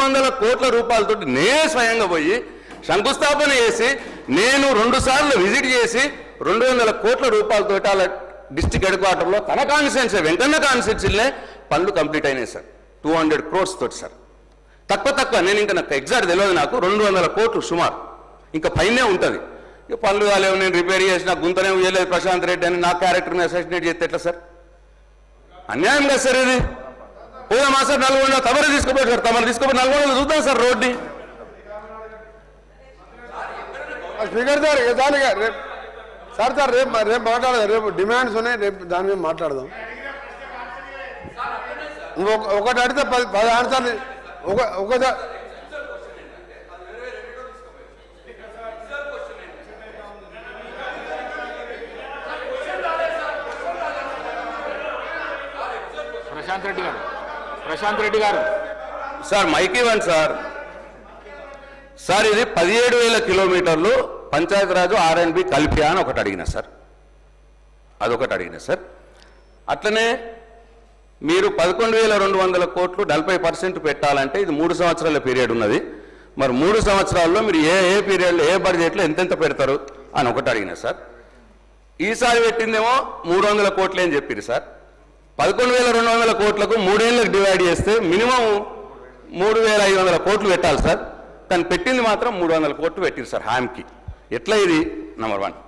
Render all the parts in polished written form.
200 కోట్ల రూపాయలతో నేనే స్వయంగా పోయి శంకుస్థాపన చేసి నేను 2 సార్లు విజిట్ చేసి 200 కోట్ల రూపాయలతో అలా డిస్ట్రిక్ట్ హెడ్ క్వార్టర్లో తన కాన్స్టిట్యున్సీ వెంకన్న కాన్స్టిట్యున్సీలే పనులు కంప్లీట్ అయినాయి సార్. 200 crores తోటి సార్. తక్కువ నేను ఇంకా నాకు ఎగ్జాక్ట్ తెలియదు, నాకు 200 కోట్లు సుమారు, ఇంకా పైనే ఉంటుంది. ఇక పనులు కాలేవు, నేను రిపేర్ చేసిన గుంతనే వేయలేదు ప్రశాంత్ రెడ్డి అని నా క్యారెక్టర్ని అసోసియేట్ చేస్తే ఎట్లా సార్? అన్యాయం కదా సార్ ఇది. పోదామా సార్ నల్గొండ? తమరు తీసుకుపోయి సార్, తమరు తీసుకుపోయి నల్గొండలో చూద్దాం సార్ రోడ్ని. స్పీకర్ సార్ దానిగా రేపు సార్ రేపు మాట్లాడదాం. రేపు డిమాండ్స్ ఉన్నాయి, రేపు దాని మీద మాట్లాడదాం. ఒకటి అడిగితే 10 ఆన్సర్లు ఒకసారి. ప్రశాంత్ రెడ్డి గారు సార్ మైక్ ఇవ్వండి సార్. సార్ ఇది 17,000 కిలోమీటర్లు పంచాయతీరాజు R&B కలిపి అని ఒకటి అడిగిన సార్, అదొకటి అడిగిన సార్. అట్లనే మీరు 11,200 కోట్లు 40% పెట్టాలంటే ఇది 3 సంవత్సరాల పీరియడ్ ఉన్నది. మరి 3 సంవత్సరాల్లో మీరు ఏ పీరియడ్లో ఏ బడ్జెట్లో ఎంతెంత పెడతారు అని ఒకటి అడిగిన సార్. ఈసారి పెట్టిందేమో 300 కోట్లే అని చెప్పారు సార్. 11,200 కోట్లకు 3 ఏళ్ళకు డివైడ్ చేస్తే మినిమం 3,500 కోట్లు పెట్టాలి సార్. కానీ పెట్టింది మాత్రం 300 కోట్లు పెట్టారు సార్ హామ్కి. ఎట్లా ఇది? నంబర్ 1.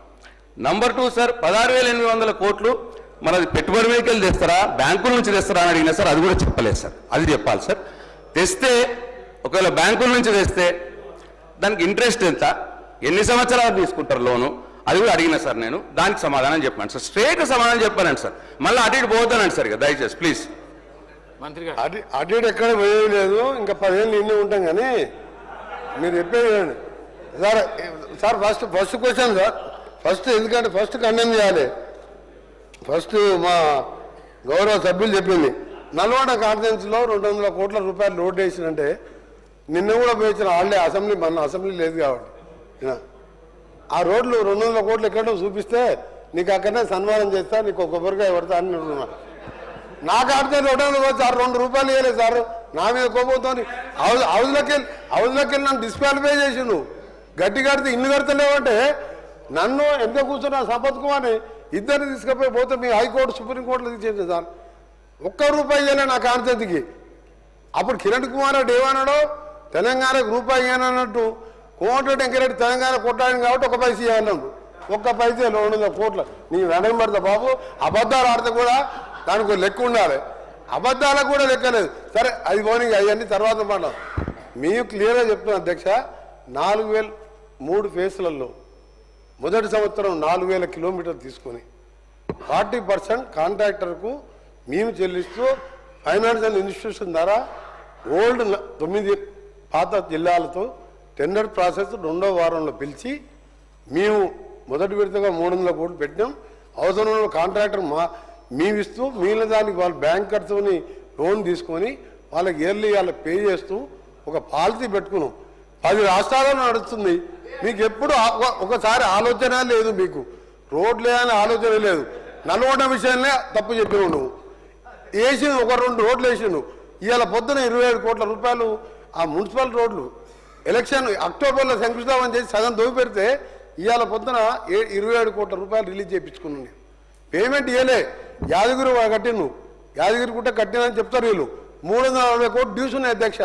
నంబర్ 2 సార్ 16,800 కోట్లు మనది పెట్టుబడి వెహికల్ తెస్తారా బ్యాంకుల నుంచి తెస్తారా అని అడిగినా సార్, అది కూడా చెప్పలేదు సార్. అది చెప్పాలి సార్. తెస్తే ఒకవేళ బ్యాంకుల నుంచి తెస్తే దానికి ఇంట్రెస్ట్ ఎంత, ఎన్ని సంవత్సరాలు తీసుకుంటారు లోను, అది కూడా అడిగినా సార్. నేను దానికి సమాధానం చెప్పాను సార్, స్ట్రేట్ సమాధానం చెప్పానండి సార్. మళ్ళీ అటు ఇటు పోతానండి సార్, ఇక దయచేసి ప్లీజ్. మంత్రి గారు అటు ఇటు ఎక్కడ పోయేది లేదు, ఇంకా 10 ఏళ్ళు ఇన్ని ఉంటాం. కానీ మీరు చెప్పేది సార్ ఫస్ట్ క్వశ్చన్ సార్. ఎందుకంటే ఫస్ట్ కండెమ్ చేయాలి. ఫస్ట్ మా గౌరవ సభ్యులు చెప్పింది నల్గొండ కాన్ఫరెన్స్లో 200 కోట్ల రూపాయలు రోడ్ వేసినంటే నిన్న కూడా పోయించిన వాళ్ళే అసెంబ్లీ, మన అసెంబ్లీ లేదు కాబట్టి ఆ రోడ్లు 200 కోట్లు ఎక్కడో చూపిస్తే నీకు అక్కడనే సన్మానం చేస్తా, నీకు ఒక కొబ్బరికాయ పడతా అని అంటున్నా. నాకు ఆడితే 200 కోట్లు సార్, 2 రూపాయలు ఇవ్వలేదు సార్. నా మీద కోపంతో హౌస్లోకి నన్ను డిస్క్వాలిఫై చేసి నువ్వు గట్టి కడితే ఇల్లు కడతలేవంటే నన్ను ఎంత కూర్చున్నా సంపత్ కుమార్ని ఇద్దరిని తీసుకుపోయి పోతే మీ హైకోర్టు సుప్రీంకోర్టులో తీసేది సార్. 1 రూపాయి ఇవ్వలే నా కాన్సెప్ట్కి. అప్పుడు కిరణ్ కుమార్ రెడ్డి ఏమన్నాడో తెలంగాణకు రూపాయి ఇవ్వనన్నట్టు కోమటిరెడ్డి వెంకరెడ్డి తెలంగాణ కొట్టాడు కాబట్టి 1 పైసా ఇవ్వాలన్నాడు. 1 పైసే 200 కోట్ల నీ వెనక పడతా బాబు. అబద్ధాలు ఆడితే కూడా దానికి లెక్క ఉండాలి, అబద్ధాలకు కూడా లెక్కలేదు. సరే అది పోనీ, అవన్నీ తర్వాత మాట. మేము క్లియర్గా చెప్తున్నాం అధ్యక్ష, 4,000 3 ఫేజ్లలో మొదటి సంవత్సరం 4,000 కిలోమీటర్లు తీసుకొని 40% కాంట్రాక్టర్కు మేము చెల్లిస్తూ ఫైనాన్షియల్ ఇన్స్టిట్యూషన్ ద్వారా ఓల్డ్ 9 పాత జిల్లాలతో టెండర్ ప్రాసెస్ 2వ వారంలో పిలిచి మేము మొదటి విడతగా 300 కోట్లు పెట్టినాం. అవసరంలో కాంట్రాక్టర్ మేము ఇస్తూ మిగిలిన దానికి వాళ్ళు బ్యాంకర్స్ని లోన్ తీసుకొని వాళ్ళకి ఇయర్లీ వాళ్ళకి పే చేస్తూ ఒక పాలసీ పెట్టుకున్నాం. 10 రాష్ట్రాలలో నడుస్తుంది. మీకు ఎప్పుడు ఒకసారి ఆలోచన లేదు, మీకు రోడ్లే అని ఆలోచన లేదు. నల్గొండ విషయాన్నే తప్పు చెప్పినావు నువ్వు. వేసి 1-2 రోడ్లు వేసిండు. ఇవాళ పొద్దున 27 కోట్ల రూపాయలు ఆ మున్సిపల్ రోడ్లు ఎలక్షన్ అక్టోబర్లో శంకుస్థాపన చేసి సగం దోవి పెడితే ఇవాళ పొద్దున 27 కోట్ల రూపాయలు రిలీజ్ చేయించుకున్నాను. పేమెంట్ ఇవ్వలే. యాదగిరి కట్టిను, యాదగిరి గుట్ట కట్టినని చెప్తారు వీళ్ళు. 340 కోట్లు డ్యూస్ ఉన్నాయి అధ్యక్ష.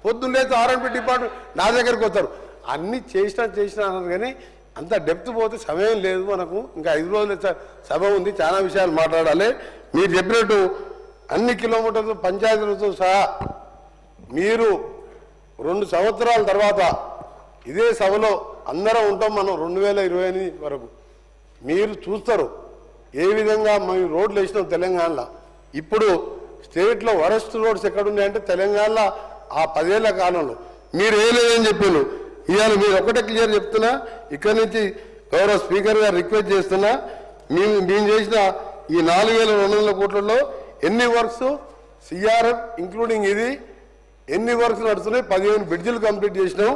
పొద్దున్న లేదు R&B డిపార్ట్మెంట్ నా దగ్గరికి వస్తారు. అన్నీ చేసినా అన్నారు కానీ అంత డెప్త్ పోతే సమయం లేదు మనకు. ఇంకా 5 రోజులు సభ ఉంది, చాలా విషయాలు మాట్లాడాలి. మీరు చెప్పినట్టు అన్ని కిలోమీటర్లు పంచాయతీలతో సహా మీరు 2 సంవత్సరాల తర్వాత ఇదే సభలో అందరం ఉంటాం మనం 2028 వరకు. మీరు చూస్తారు ఏ విధంగా మేము రోడ్లు వేసినాం తెలంగాణలో. ఇప్పుడు స్టేట్లో వరస్ట్ రోడ్స్ ఎక్కడున్నాయంటే తెలంగాణలో ఆ 10 ఏళ్ల కాలంలో మీరు వేయలేదని చెప్పాను. ఇవాళ మీరు ఒకటే క్లియర్ చెప్తున్నా, ఇక్కడి నుంచి గౌరవ స్పీకర్ గారు రిక్వెస్ట్ చేస్తున్నా, మేము చేసిన ఈ 4,200 కోట్లలో ఎన్ని వర్క్స్ సిఆర్ఎం ఇంక్లూడింగ్ ఇది ఎన్ని వర్క్స్ నడుస్తున్నాయి? 15 బ్రిడ్జిలు కంప్లీట్ చేసినాం.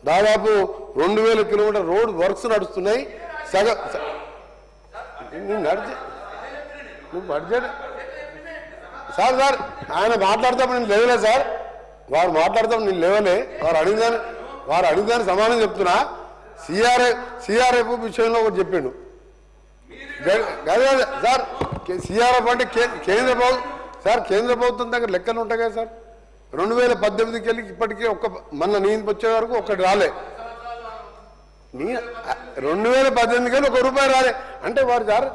దాదాపు 2,000 కిలోమీటర్ రోడ్ వర్క్స్ నడుస్తున్నాయి. నువ్వు బడ్జెట్ సార్ ఆయన మాట్లాడతాం నేను లేదులే సార్. వారు మాట్లాడతాం నేను లేవలే, వారు అడిగిదాన్ని సమానం చెప్తున్నా. సిఆర్ఎఫ్ విషయంలో ఒకటి చెప్పిండు సార్. సిఆర్ఎఫ్ అంటే కేంద్ర ప్రభుత్వం దగ్గర లెక్కలు ఉంటాయి కదా సార్. 2018కి వెళ్ళి ఇప్పటికీ మొన్న నేను వచ్చే వరకు ఒక్కటి రాలే. 2018కి వెళ్ళి ₹1 రాలే అంటే వారు సార్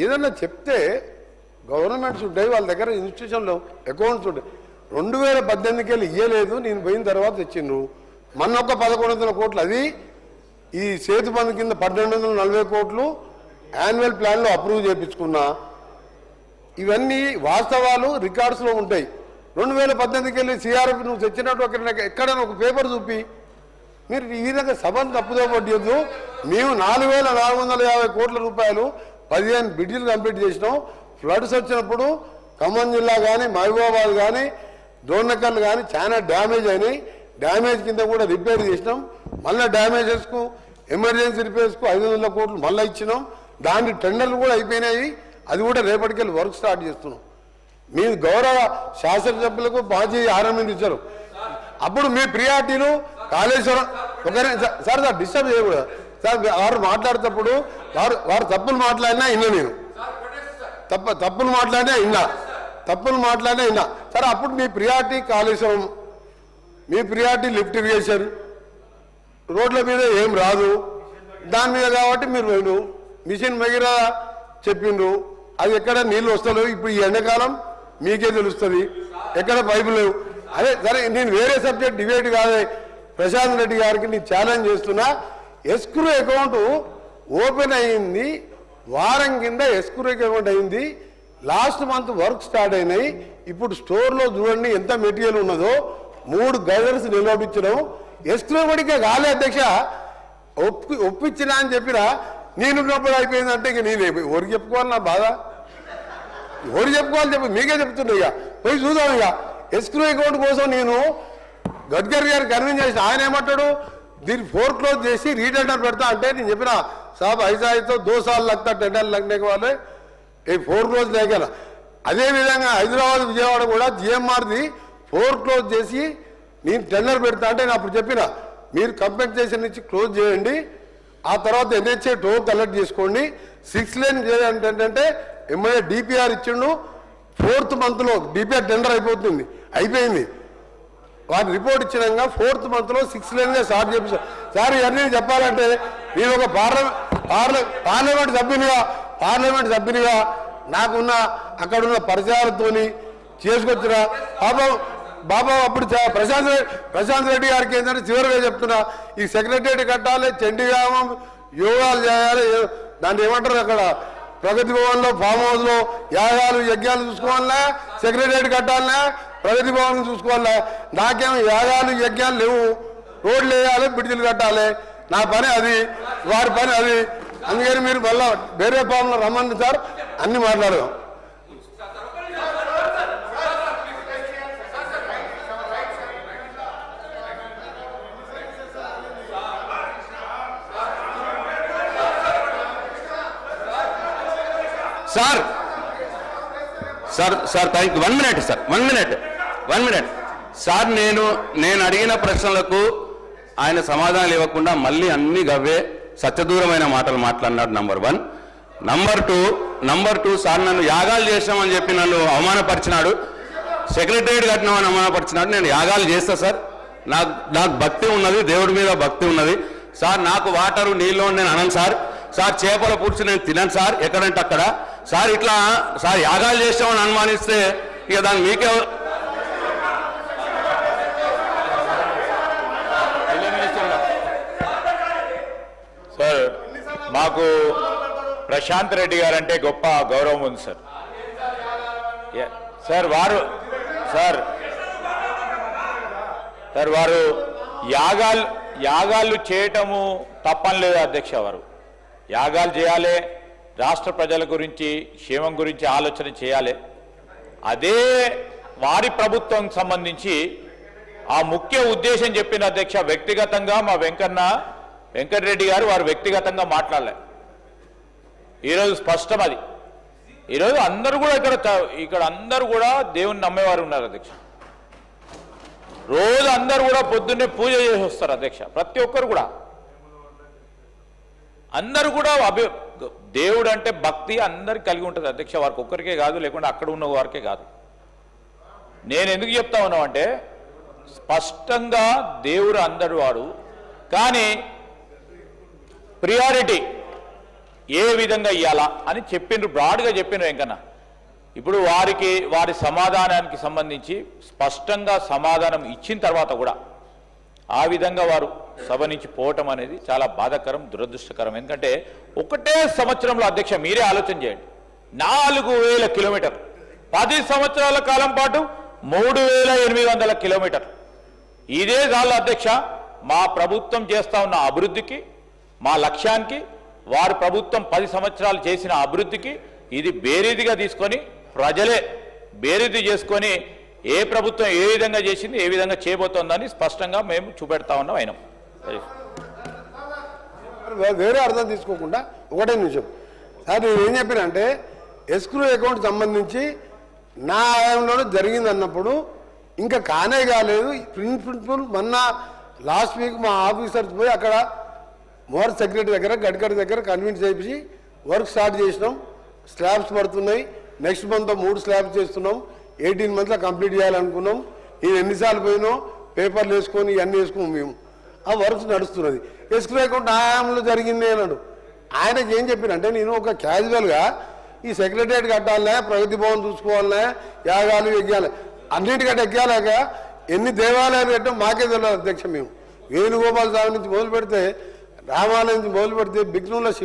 ఏదన్నా చెప్తే గవర్నమెంట్స్ ఉంటాయి, వాళ్ళ దగ్గర ఇన్స్టిట్యూషన్లో అకౌంట్స్ ఉంటాయి. 2018కి వెళ్ళి ఇయ్యలేదు, నేను పోయిన తర్వాత తెచ్చిండ్రు. మొన్న ఒక 1100 కోట్లు, అది ఈ సేతు బంధు కింద 1240 కోట్లు యాన్యువల్ ప్లాన్లో అప్రూవ్ చేయించుకున్నా. ఇవన్నీ వాస్తవాలు రికార్డ్స్లో ఉంటాయి. 2018కి వెళ్ళి సిఆర్ఎఫ్ నువ్వు తెచ్చినట్టు ఎక్కడైనా ఒక పేపర్ చూపి. మీరు ఈ విధంగా సభను తప్పుదో పట్టద్దు. మేము 4450 కోట్ల రూపాయలు 15 బిడ్డలు కంప్లీట్ చేసినాం. ఫ్లడ్స్ వచ్చినప్పుడు ఖమ్మం జిల్లా కానీ మహబూబాబాద్ కానీ డోర్నకల్ కానీ చాలా డ్యామేజ్ అయినాయి. డ్యామేజ్ కింద కూడా రిపేర్ చేసినాం. మళ్ళీ డ్యామేజెస్కు ఎమర్జెన్సీ రిపేర్స్కు 500 కోట్లు మళ్ళీ ఇచ్చినాం. దాని టెండర్లు కూడా అయిపోయినాయి. అది కూడా రేపటికెళ్ళి వర్క్ స్టార్ట్ చేస్తున్నాం. మీ గౌరవ శాసనసభ్యులకు మాజీ ఆరంభం ఇచ్చారు. అప్పుడు మీ ప్రియారిటీలు కాళేశ్వరం సార్ డిస్టర్బ్ చేయకూడదు సార్. వారు మాట్లాడేటప్పుడు వారు తప్పులు మాట్లాడినా విన్నా, నేను తప్పులు మాట్లాడినా విన్నా సార్. అప్పుడు మీ ప్రియారిటీ కాళేశ్వరం, మీ ప్రియారిటీ లిఫ్ట్ ఇరిగేషన్, రోడ్ల మీద ఏం రాదు దాని మీద కాబట్టి మీరు మిషన్ మగిరా చెప్పిండ్రు. అది ఎక్కడ నీళ్ళు వస్తలేవు. ఇప్పుడు ఈ ఎండాకాలం మీకే తెలుస్తుంది ఎక్కడ పైపులు లేవు. అదే సరే, నేను వేరే సబ్జెక్ట్ డిబేట్ కాదే. ప్రశాంత్ రెడ్డి గారికి నేను ఛాలెంజ్ చేస్తున్నా. ఎస్క్రూ అకౌంట్ ఓపెన్ అయింది, వారం కింద ఎస్క్రూ అకౌంట్ అయింది. లాస్ట్ మంత్ వర్క్ స్టార్ట్ అయినాయి. ఇప్పుడు స్టోర్లో చూడండి ఎంత మెటీరియల్ ఉన్నదో. 3 గైడర్స్ నిలబడించడం ఎస్క్రూ కూడా కాలే అధ్యక్ష. ఒప్పించినా అని చెప్పినా నేనున్నప్పుడు అయిపోయిందంటే ఇక నేను ఎవరికి చెప్పుకోవాలి? నా బాధ ఎవరు చెప్పుకోవాలి చెప్పి మీకే చెప్తున్నా. ఇక పోయి చూద్దాం. ఇక ఎస్క్రూ అకౌంట్ కోసం నేను గడ్కరీ గారు కన్విన్స్ చేసిన. ఆయన ఏమంటాడు, దీన్ని ఫోర్క్లోజ్ చేసి రీటెండర్ పెడతా అంటే నేను చెప్పిన సాబ్ ఐజాయితో 2 साल लगता టెండర్ लगने के वाले ये ఫోర్క్లోజ్ లేకనా. అదేవిధంగా హైదరాబాద్ విజయవాడ కూడా జిఎంఆర్ది ఫోర్క్లోజ్ చేసి నేను టెండర్ పెడతా అంటే నేను అప్పుడు చెప్పిన మీరు కంపెన్సేషన్ ఇచ్చి క్లోజ్ చేయండి, ఆ తర్వాత ఎన్హెచ్ఏ టో కలెక్ట్ చేసుకోండి. 6 లేన్ చేయాలంటే ఏంటంటే ఎంఐఏ డిపిఆర్ ఇచ్చిండు. 4th మంత్లో డిపిఆర్ టెండర్ అయిపోయింది. వాటి రిపోర్ట్ ఇచ్చినాక 4th మంత్లో 6 లేన్గా స్టార్ట్ చేపించారు. సార్ ఇవన్నీ చెప్పాలంటే నేను ఒక పార్లమెంట్ సభ్యునిగా నాకున్న అక్కడున్న పరిచయాలతోని చేసుకొచ్చిన బాబా అప్పుడు ప్రశాంత్ రెడ్డి గారికి ఏంటంటే చివరిగా చెప్తున్నా, ఈ సెక్రటేరియట్ కట్టాలి, చండీగ్రామం యోగాలు చేయాలి, దాన్ని ఏమంటారు అక్కడ ప్రగతి భవన్లో ఫామ్ హౌస్లో యాగాలు యజ్ఞాలు చూసుకోవాలన్నా, సెక్రటేరియట్ కట్టాలన్నా, ప్రగతి భవన్ చూసుకోవాలన్నా. నాకేమో యాగాలు యజ్ఞాలు లేవు. రోడ్లు వేయాలి, బ్రిడ్జిలు కట్టాలి. నా పని అది, వారి పని అది. అందుకని మీరు మళ్ళీ వేరే ఫామ్లో రమ్మండి సార్, అన్ని మాట్లాడదాం. Sir thank you. 1 minute sir, 1 minute sir. నేను అడిగిన ప్రశ్నలకు ఆయన సమాధానాలు ఇవ్వకుండా మళ్ళీ అన్ని గవ్వే సత్యదూరమైన మాటలు మాట్లాడినాడు. నంబర్ 1. నంబర్ 2 సార్ నన్ను యాగాలు చేసామని చెప్పి నన్ను అవమానపరిచినాడు. సెక్రటేరియట్ కట్టినామని అవమానపరిచినాడు. నేను యాగాలు చేస్తా సార్. నాకు భక్తి ఉన్నది, దేవుడి మీద భక్తి ఉన్నది సార్. నాకు వాటరు నీళ్ళు నేను అనను సార్. చేపల పులుసు నేను తినను సార్, ఎక్కడంటే అక్కడ సార్. ఇట్లా సార్ యాగాలు చేసామని అనుమానిస్తే ఇక దాన్ని మీకే సార్. మాకు ప్రశాంత్ రెడ్డి గారు అంటే గొప్ప గౌరవం ఉంది సార్. వారు యాగాలు చేయటము తప్పని లేదు అధ్యక్ష. వారు యాగాలు చేయాలి, రాష్ట్ర ప్రజల గురించి క్షేమం గురించి ఆలోచన చేయాలి. అదే వారి ప్రభుత్వం సంబంధించి ఆ ముఖ్య ఉద్దేశం చెప్పిన అధ్యక్ష. వ్యక్తిగతంగా మా వెంకటరెడ్డి గారు వారు వ్యక్తిగతంగా మాట్లాడలే. ఈరోజు స్పష్టం అది. ఈరోజు అందరూ కూడా ఇక్కడ అందరూ కూడా దేవుని నమ్మేవారు ఉన్నారు అధ్యక్ష. రోజు అందరూ కూడా పొద్దున్నే పూజ చేసి వస్తారు అధ్యక్ష, ప్రతి ఒక్కరు కూడా. అందరూ కూడా దేవుడు అంటే భక్తి అందరికి కలిగి ఉంటుంది అధ్యక్ష, వారికి ఒక్కరికే కాదు, లేకుంటే అక్కడ ఉన్న వారికే కాదు. నేను ఎందుకు చెప్తా ఉన్నామంటే స్పష్టంగా దేవుడు అందరు వాడు, కానీ ప్రియారిటీ ఏ విధంగా ఇవ్వాలా అని చెప్పిండ్రు, బ్రాడ్గా చెప్పిండ్రు వెంకన్న. ఇప్పుడు వారి సమాధానానికి సంబంధించి స్పష్టంగా సమాధానం ఇచ్చిన తర్వాత కూడా ఆ విధంగా వారు సభ నుంచి పోవటం అనేది చాలా బాధాకరం, దురదృష్టకరం. ఎందుకంటే ఒకటే సంవత్సరంలో అధ్యక్ష మీరే ఆలోచన చేయండి, 4000 కిలోమీటర్లు, 10 సంవత్సరాల కాలం పాటు 3800 కిలోమీటర్లు. ఇదే చాలు అధ్యక్ష మా ప్రభుత్వం చేస్తా ఉన్న అభివృద్ధికి, మా లక్ష్యానికి, వారి ప్రభుత్వం 10 సంవత్సరాలు చేసిన అభివృద్ధికి ఇది బేరీదిగా తీసుకొని ప్రజలే బేరీది చేసుకొని ఏ ప్రభుత్వం ఏ విధంగా చేసింది, ఏ విధంగా చేయబోతోందని స్పష్టంగా మేము చూపెడతా ఉన్నాం. అయినా వేరే అర్థం తీసుకోకుండా ఒకటే నిమిషం సార్, నేను ఏం చెప్పినంటే ఎస్క్రూ అకౌంట్ సంబంధించి నా ఆయంలోనే జరిగింది అన్నప్పుడు ఇంకా కానే కాలేదు. ప్రిన్సిపల్ మొన్న లాస్ట్ వీక్ మా ఆఫీసర్స్ పోయి అక్కడ మోర్ సెక్రటరీ దగ్గర గడ్కరీ దగ్గర కన్విన్స్ చేయించి వర్క్ స్టార్ట్ చేసినాం. స్లాబ్స్ పడుతున్నాయి, నెక్స్ట్ మంత్ 3 స్లాబ్స్ చేస్తున్నాం, 18 మంత్స్లో కంప్లీట్ చేయాలనుకున్నాం. నేను ఎన్నిసార్లు పోయినో పేపర్లు వేసుకొని ఇవన్నీ వేసుకున్నాం. మేము ఆ వర్క్స్ నడుస్తున్నది. ఎస్క్రూ అకౌంట్ ఆయంలో జరిగింది అన్నాడు. ఆయనకి ఏం చెప్పినంటే నేను ఒక క్యాజువల్గా ఈ సెక్రటరియట్ కట్టాలనే, ప్రగతి భవన్ చూసుకోవాలనే, యాగాలు యజ్ఞాలు అన్నిటికంటే ఎక్కాలేక ఎన్ని దేవాలయాలు కట్టాం మాకే తెలియదు అధ్యక్ష. మేము వేణుగోపాల స్వామి నుంచి మొదలు పెడితే, రామాలయం నుంచి మొదలు పెడితే, బిగ్నూల శివ